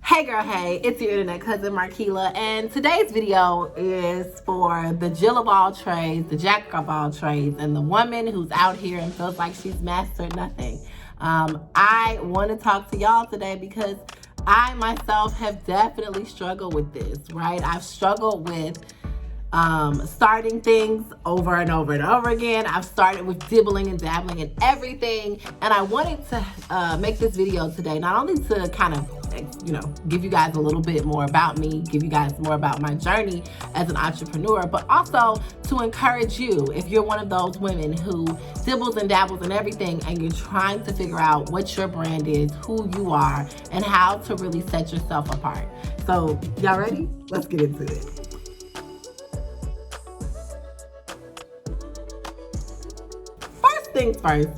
Hey girl, hey, it's your internet cousin Marquila, and today's video is for the Jill of all trades, the Jack of all trades, and the woman who's out here and feels like she's mastered nothing. I want to talk to y'all today because I myself have definitely struggled with this, right? I've struggled with starting things over and over and over again. I've started with dibbling and dabbling and everything, and I wanted to make this video today not only to kind of give you guys a little bit more about me, give you guys more about my journey as an entrepreneur, but also to encourage you if you're one of those women who dibbles and dabbles and everything and you're trying to figure out what your brand is, who you are, and how to really set yourself apart. So y'all ready? Let's get into it. First things first,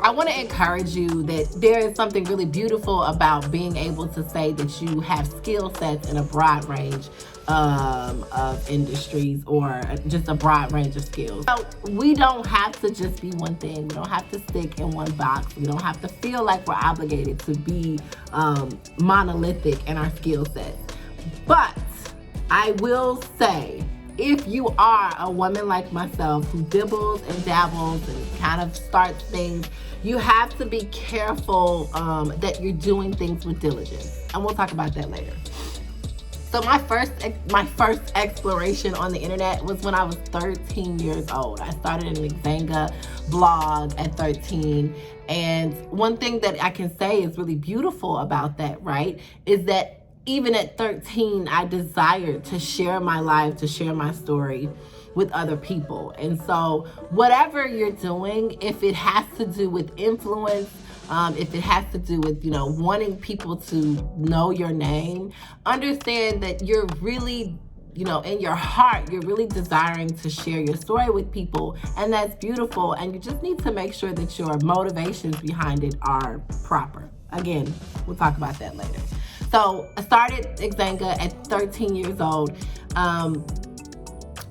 I want to encourage you that there is something really beautiful about being able to say that you have skill sets in a broad range of industries or just a broad range of skills. So we don't have to just be one thing. We don't have to stick in one box. We don't have to feel like we're obligated to be monolithic in our skill sets. But I will say, if you are a woman like myself who dibbles and dabbles and kind of starts things, you have to be careful that you're doing things with diligence. And we'll talk about that later. So my first exploration on the internet was when I was 13 years old. I started an Xanga blog at 13. And one thing that I can say is really beautiful about that, right, is that even at 13, I desired to share my life, to share my story with other people. And so whatever you're doing, if it has to do with influence, if it has to do with, wanting people to know your name, understand that you're really, in your heart, you're really desiring to share your story with people. And that's beautiful. And you just need to make sure that your motivations behind it are proper. Again, we'll talk about that later. So I started Xanga at 13 years old.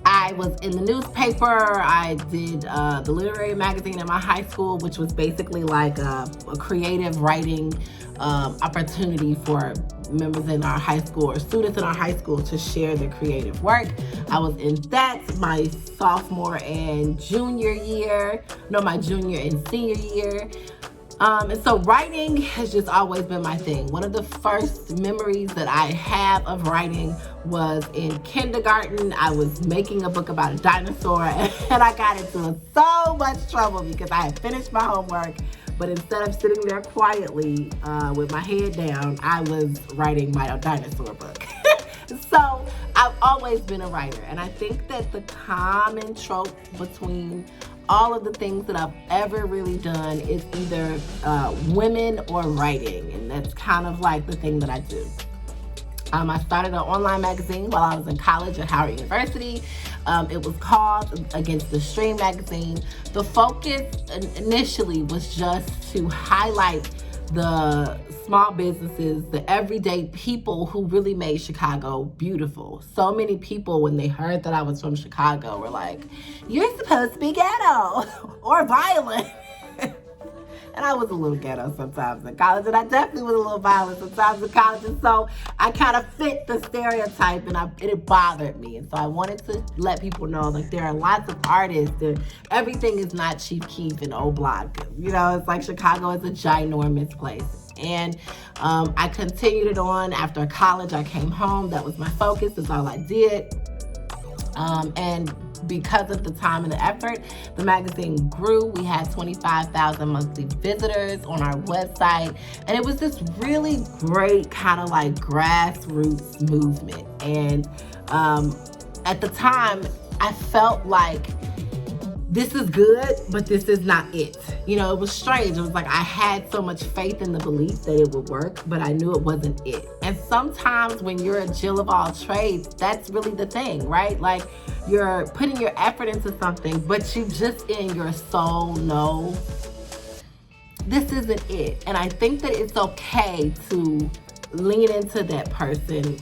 I was in the newspaper. I did the literary magazine at my high school, which was basically like a creative writing opportunity for members in our high school or students in our high school to share their creative work. I was in that my sophomore and junior year, my junior and senior year. And so writing has just always been my thing. One of the first memories that I have of writing was in kindergarten. I was making a book about a dinosaur and I got into so much trouble because I had finished my homework, but instead of sitting there quietly with my head down, I was writing my dinosaur book. So I've always been a writer, and I think that the common trope between all of the things that I've ever really done is either women or writing, and that's kind of like the thing that I do. I started an online magazine while I was in college at Howard University. It was called Against the Stream magazine. The focus initially was just to highlight the small businesses, the everyday people who really made Chicago beautiful. So many people, when they heard that I was from Chicago, were like, "You're supposed to be ghetto or violent." And I was a little ghetto sometimes in college, and I definitely was a little violent sometimes in college. And so I kind of fit the stereotype, and it bothered me. And so I wanted to let people know, like, there are lots of artists, and everything is not Chief Keef and Old Block. It's like Chicago is a ginormous place. And I continued it on. After college, I came home. That was my focus. That's all I did. And because of the time and the effort, the magazine grew. We had 25,000 monthly visitors on our website. And it was this really great kind of like grassroots movement. And at the time, I felt like this is good, but this is not it. It was strange. It was like I had so much faith in the belief that it would work, but I knew it wasn't it. And sometimes when you're a Jill of all trades, that's really the thing, right? Like, you're putting your effort into something, but you just in your soul know this isn't it. And I think that it's okay to lean into that person,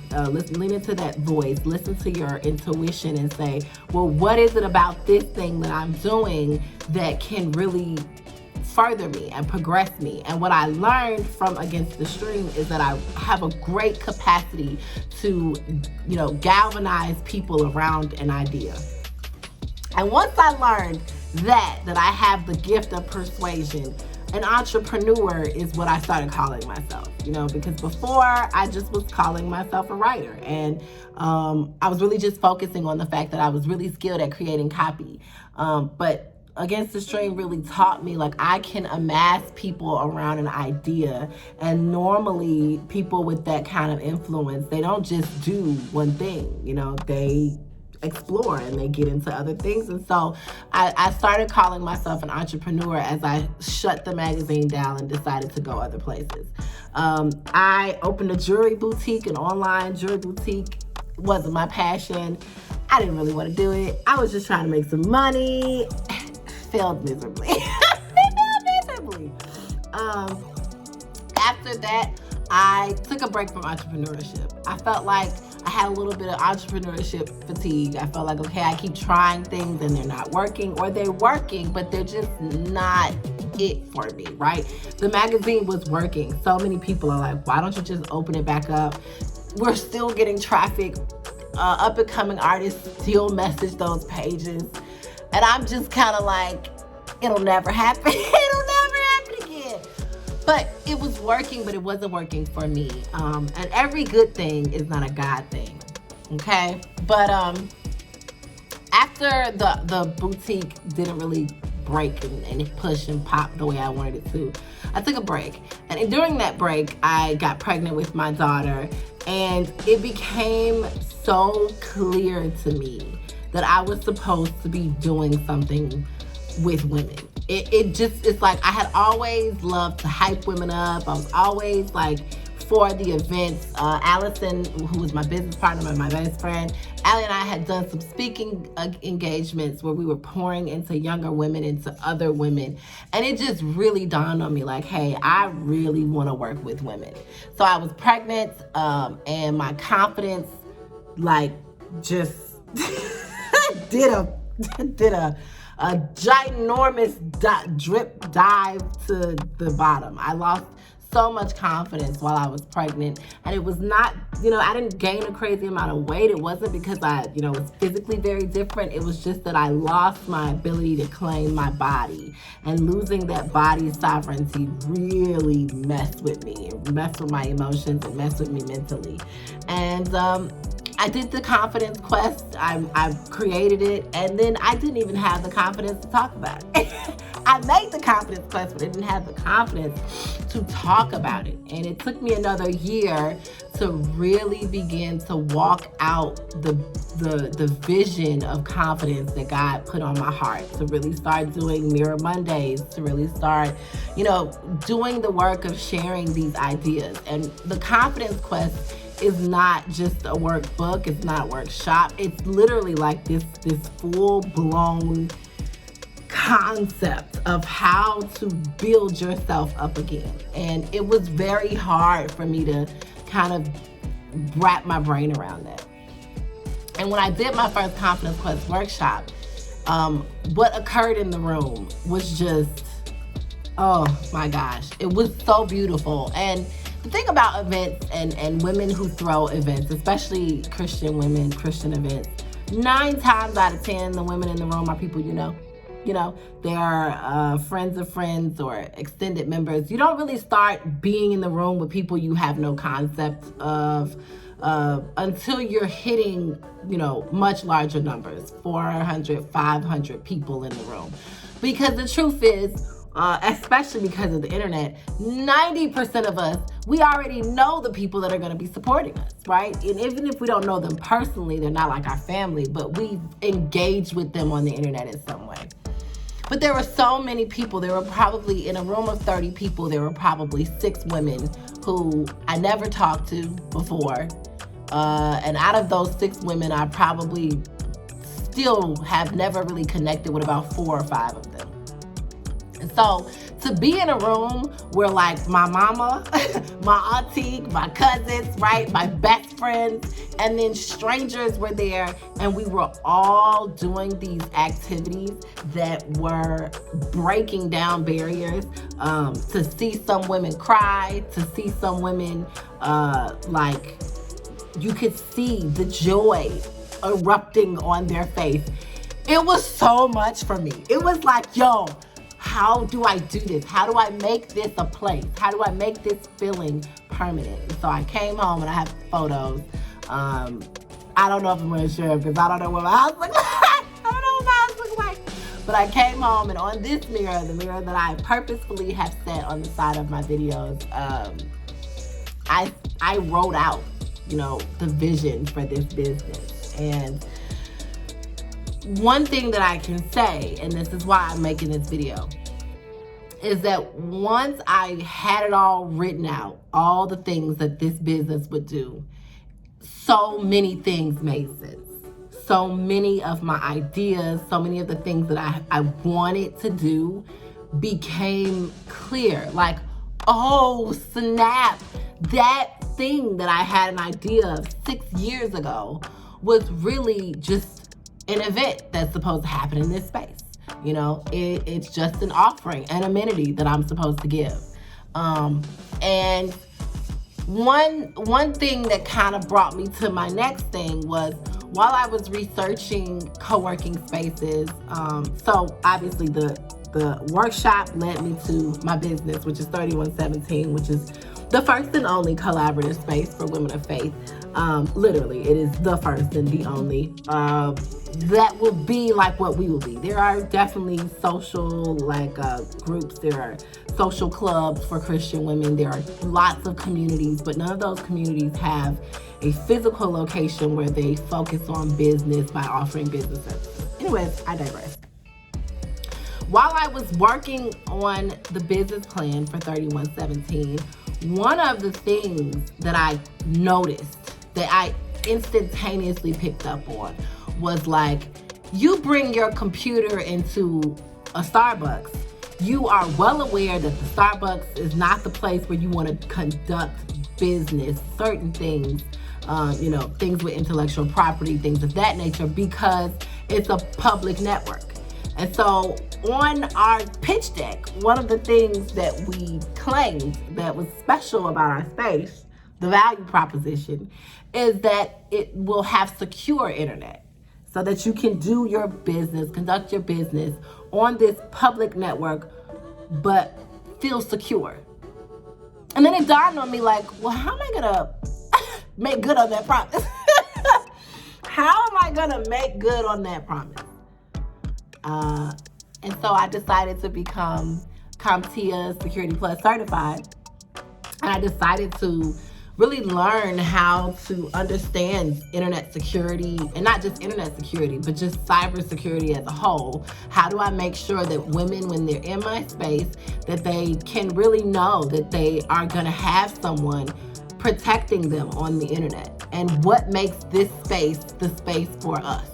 lean into that voice, listen to your intuition and say, well, what is it about this thing that I'm doing that can really further me and progress me. And what I learned from Against the Stream is that I have a great capacity to, galvanize people around an idea. And once I learned that I have the gift of persuasion, an entrepreneur is what I started calling myself, because before I just was calling myself a writer. And I was really just focusing on the fact that I was really skilled at creating copy. But Against the Stream really taught me, I can amass people around an idea. And normally people with that kind of influence, they don't just do one thing, they explore and they get into other things. And so I started calling myself an entrepreneur as I shut the magazine down and decided to go other places. I opened a jewelry boutique, an online jewelry boutique. It wasn't my passion. I didn't really want to do it. I was just trying to make some money. Failed miserably. After that, I took a break from entrepreneurship. I felt like I had a little bit of entrepreneurship fatigue. I felt like, okay, I keep trying things and they're not working, or they're working, but they're just not it for me, right? The magazine was working. So many people are like, why don't you just open it back up? We're still getting traffic. Up and coming artists still message those pages. And I'm just kind of like, it'll never happen. It'll never happen again. But it was working, but it wasn't working for me. And every good thing is not a God thing, okay? But after the boutique didn't really break and push and pop the way I wanted it to, I took a break. And during that break, I got pregnant with my daughter. And it became so clear to me that I was supposed to be doing something with women. It's like I had always loved to hype women up. I was always for the events. Allison, who was my business partner, my best friend, Allie and I had done some speaking engagements where we were pouring into younger women, into other women. And it just really dawned on me hey, I really want to work with women. So I was pregnant, and my confidence just did a ginormous drip dive to the bottom. I lost so much confidence while I was pregnant, and it was not, I didn't gain a crazy amount of weight. It wasn't because I, was physically very different. It was just that I lost my ability to claim my body, and losing that body sovereignty really messed with me. It messed with my emotions. It messed with me mentally. And I did the confidence quest. I created it, and then I didn't even have the confidence to talk about it. I made the confidence quest, but I didn't have the confidence to talk about it. And it took me another year to really begin to walk out the vision of confidence that God put on my heart, to really start doing Mirror Mondays, to really start, doing the work of sharing these ideas. And the confidence quest is not just a workbook. It's not a workshop. It's literally this full-blown concept of how to build yourself up again. And it was very hard for me to kind of wrap my brain around that. And when I did my first Confidence Quest workshop, what occurred in the room was just, oh my gosh, it was so beautiful. And the thing about events and women who throw events, especially Christian women, Christian events, 9 times out of 10, the women in the room are people you know. They are friends of friends or extended members. You don't really start being in the room with people you have no concept of until you're hitting, much larger numbers, 400, 500 people in the room. Because the truth is, especially because of the internet, 90% of us, we already know the people that are going to be supporting us, right? And even if we don't know them personally, they're not like our family, but we've engaged with them on the internet in some way. But there were so many people. There were probably, in a room of 30 people, there were probably 6 women who I never talked to before. And out of those 6 women, I probably still have never really connected with about 4 or 5 of them. And so to be in a room where like my mama, my auntie, my cousins, right, my best friends, and then strangers were there, and we were all doing these activities that were breaking down barriers, to see some women cry, to see some women like you could see the joy erupting on their face. It was so much for me. It was like, yo, how do I do this? How do I make this a place? How do I make this feeling permanent? And so I came home and I have photos. I don't know if I'm gonna share it because I don't know what my house looks like. I don't know what my house looks like. But I came home, and on this mirror, the mirror that I purposefully have set on the side of my videos, I wrote out, you know, the vision for this business. And one thing that I can say, and this is why I'm making this video, is that once I had it all written out, all the things that this business would do, so many things made sense. So many of my ideas, so many of the things that I wanted to do became clear. Like, oh snap, that thing that I had an idea of 6 years ago was really just an event that's supposed to happen in this space. You know, it's just an offering, an amenity that I'm supposed to give. And one thing that kind of brought me to my next thing was, while I was researching co-working spaces, so obviously the workshop led me to my business, which is 3117, which is the first and only collaborative space for women of faith. Literally, it is the first and the only. That will be like what we will be. There are definitely social groups. There are social clubs for Christian women. There are lots of communities, but none of those communities have a physical location where they focus on business by offering business services. Anyways, I digress. While I was working on the business plan for 3117, one of the things that I noticed, that I instantaneously picked up on, was like, you bring your computer into a Starbucks, you are well aware that the Starbucks is not the place where you want to conduct business, certain things, things with intellectual property, things of that nature, because it's a public network. And so on our pitch deck, one of the things that we claimed that was special about our space, the value proposition, is that it will have secure internet, so that you can do your business, conduct your business on this public network, but feel secure. And then it dawned on me like, well, how am I gonna make good on that promise? How am I gonna make good on that promise? And so I decided to become CompTIA Security Plus certified. And I decided to really learn how to understand internet security, and not just internet security, but just cybersecurity as a whole. How do I make sure that women, when they're in my space, that they can really know that they are gonna have someone protecting them on the internet? And what makes this space the space for us?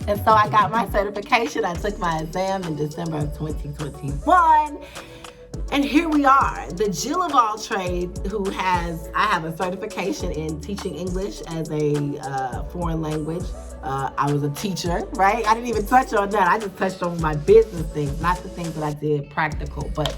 And so I got my certification. I took my exam in December of 2021. And here we are, the Jill of all trades, I have a certification in teaching English as a foreign language. I was a teacher, right? I didn't even touch on that. I just touched on my business things, not the things that I did practical. But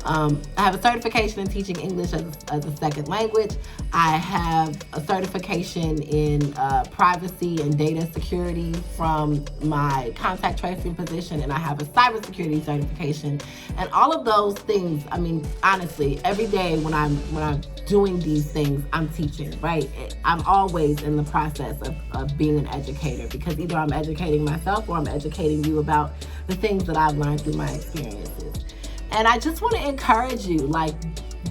I have a certification in teaching English as a second language. I have a certification in privacy and data security from my contact tracing position, and I have a cybersecurity certification. And all of those things, I mean, honestly, every day when I'm doing these things, I'm teaching, right? I'm always in the process of being an educator, because either I'm educating myself or I'm educating you about the things that I've learned through my experiences. And I just want to encourage you, like,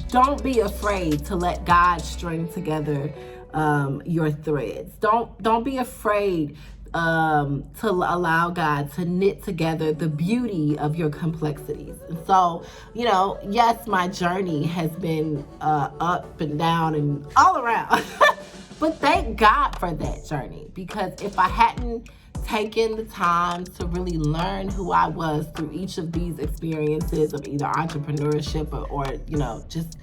don't be afraid to let God string together your threads. Don't be afraid to allow God to knit together the beauty of your complexities. And so, yes, my journey has been up and down and all around. But thank God for that journey, because if I hadn't taken the time to really learn who I was through each of these experiences of either entrepreneurship or just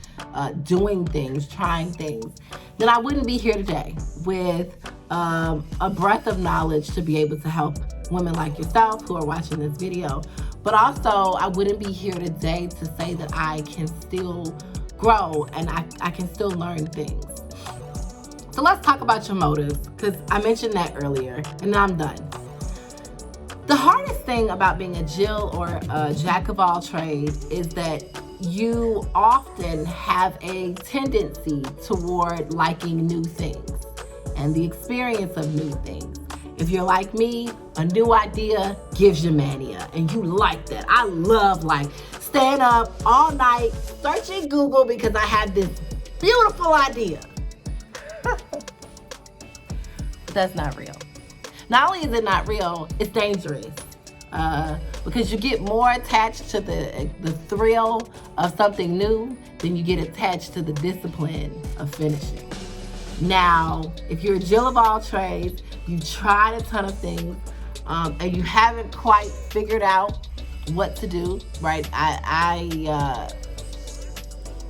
doing things, trying things, then I wouldn't be here today with a breadth of knowledge to be able to help women like yourself who are watching this video. But also, I wouldn't be here today to say that I can still grow and I can still learn things. So let's talk about your motives, because I mentioned that earlier, and then I'm done. The hardest thing about being a Jill or a jack of all trades is that you often have a tendency toward liking new things and the experience of new things. If you're like me, a new idea gives you mania, and you like that. I love staying up all night searching Google because I had this beautiful idea. That's not real. Not only is it not real, it's dangerous. Because you get more attached to the thrill of something new than you get attached to the discipline of finishing. Now, if you're a Jill of all trades, you've tried a ton of things, and you haven't quite figured out what to do, right?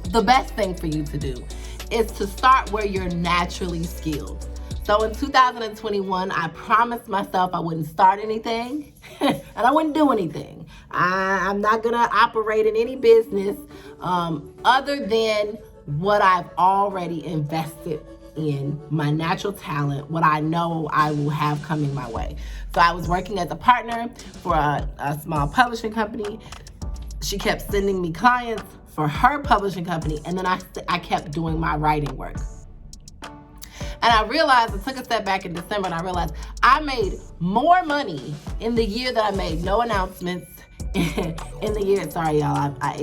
The best thing for you to do is to start where you're naturally skilled. So in 2021, I promised myself I wouldn't start anything and I wouldn't do anything. I'm not gonna operate in any business other than what I've already invested in, my natural talent, what I know I will have coming my way. So I was working as a partner for a small publishing company. She kept sending me clients for her publishing company, and then I kept doing my writing work. And I realized, I took a step back in December, and I realized I made more money in the year that I made no announcements. In the year, sorry y'all, I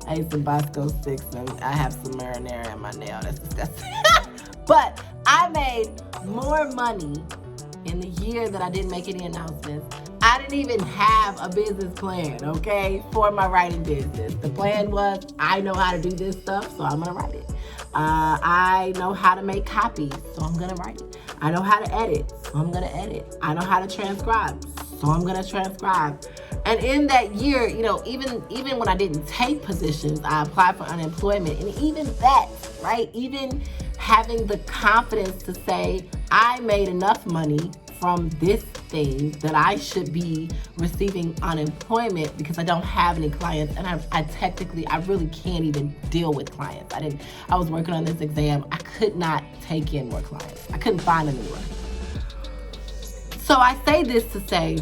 ate some Bosco sticks and I have some marinara in my nail. That's disgusting. But I made more money in the year that I didn't make any announcements. I didn't even have a business plan, okay, for my writing business. The plan was, I know how to do this stuff, so I'm gonna write it. I know how to make copies, so I'm gonna write it. I know how to edit, so I'm gonna edit. I know how to transcribe, so I'm gonna transcribe. And in that year, even when I didn't take positions, I applied for unemployment. And even that, right? Even having the confidence to say, I made enough money from this thing that I should be receiving unemployment because I don't have any clients, and I really can't even deal with clients. I was working on this exam. I could not take in more clients. I couldn't find them anywhere. So I say this to say,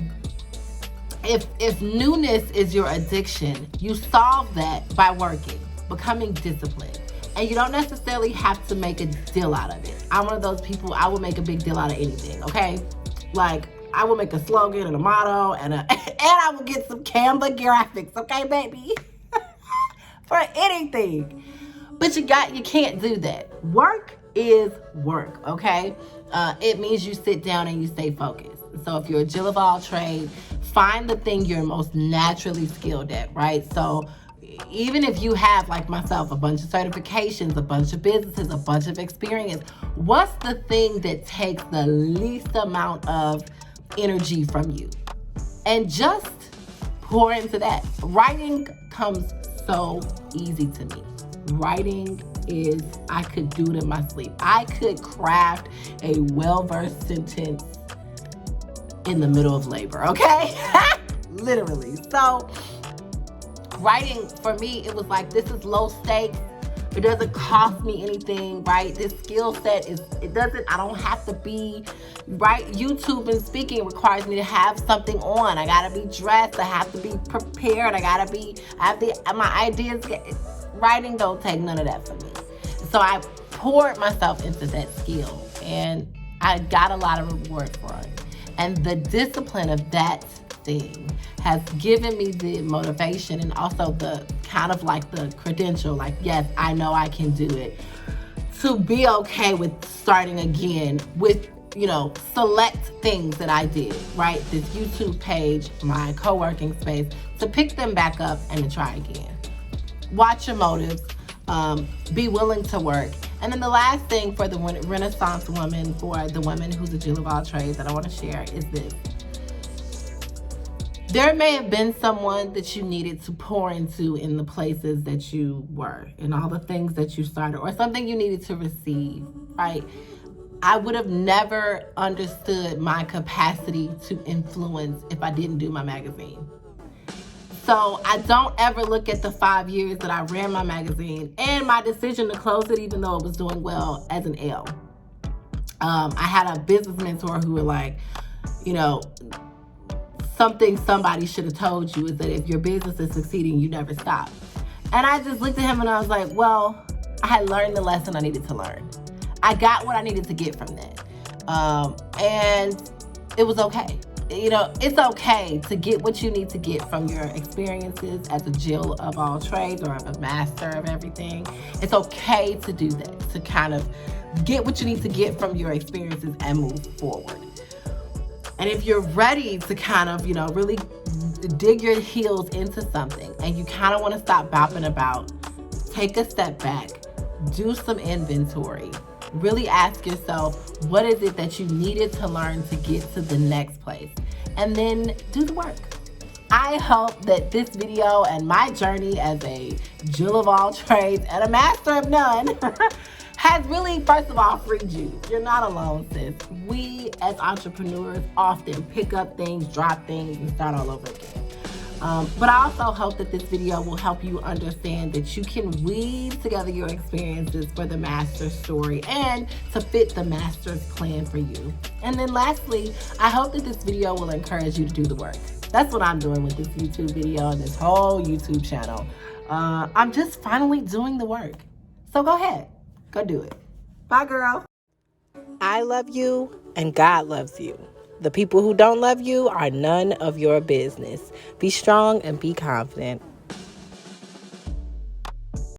if newness is your addiction, you solve that by working, becoming disciplined. And you don't necessarily have to make a deal out of it. I'm one of those people, I will make a big deal out of anything, okay? Like, I will make a slogan and a motto and I will get some Canva graphics, okay, baby? For anything. But you can't do that. Work is work, okay? It means you sit down and you stay focused. So if you're a Jill of all trades, find the thing you're most naturally skilled at, right? So even if you have, like myself, a bunch of certifications, a bunch of businesses, a bunch of experience, what's the thing that takes the least amount of energy from you? And just pour into that. Writing comes so easy to me. Writing is, I could do it in my sleep. I could craft a well-versed sentence in the middle of labor, okay? Literally. So writing, for me, it was like, this is low stakes. It doesn't cost me anything, right? This skill set I don't have to be, right? YouTube and speaking requires me to have something on. I gotta be dressed. I have to be prepared. My ideas. Writing don't take none of that from me. So I poured myself into that skill, and I got a lot of reward for it. And the discipline of that thing has given me the motivation and also the kind of like the credential, like, yes, I know I can do it, to be okay with starting again with, select things that I did, right? This YouTube page, my co-working space, to pick them back up and to try again. Watch your motives, be willing to work, And then the last thing for the Renaissance woman, for the woman who's a Jill of all trades that I want to share is this. There may have been someone that you needed to pour into in the places that you were, and all the things that you started, or something you needed to receive, right? I would have never understood my capacity to influence if I didn't do my magazine. So I don't ever look at the 5 years that I ran my magazine and my decision to close it, even though it was doing well, as an L. I had a business mentor who were like, you know, something somebody should have told you is that if your business is succeeding, you never stop. And I just looked at him and I was like, well, I had learned the lesson I needed to learn. I got what I needed to get from that. And it was okay. You know, it's okay to get what you need to get from your experiences as a Jill of all trades, or a master of everything. It's okay to do that, to kind of get what you need to get from your experiences and move forward. And if you're ready to kind of, you know, really dig your heels into something and you kind of want to stop bopping about, take a step back, do some inventory. Really ask yourself, what is it that you needed to learn to get to the next place? And then do the work. I hope that this video and my journey as a Jill of all trades and a master of none has really, first of all, freed you. You're not alone, sis. We as entrepreneurs often pick up things, drop things, and start all over again. But I also hope that this video will help you understand that you can weave together your experiences for the master story and to fit the master's plan for you. And then lastly, I hope that this video will encourage you to do the work. That's what I'm doing with this YouTube video and this whole YouTube channel. I'm just finally doing the work. So go ahead, go do it. Bye, girl. I love you and God loves you. The people who don't love you are none of your business. Be strong and be confident.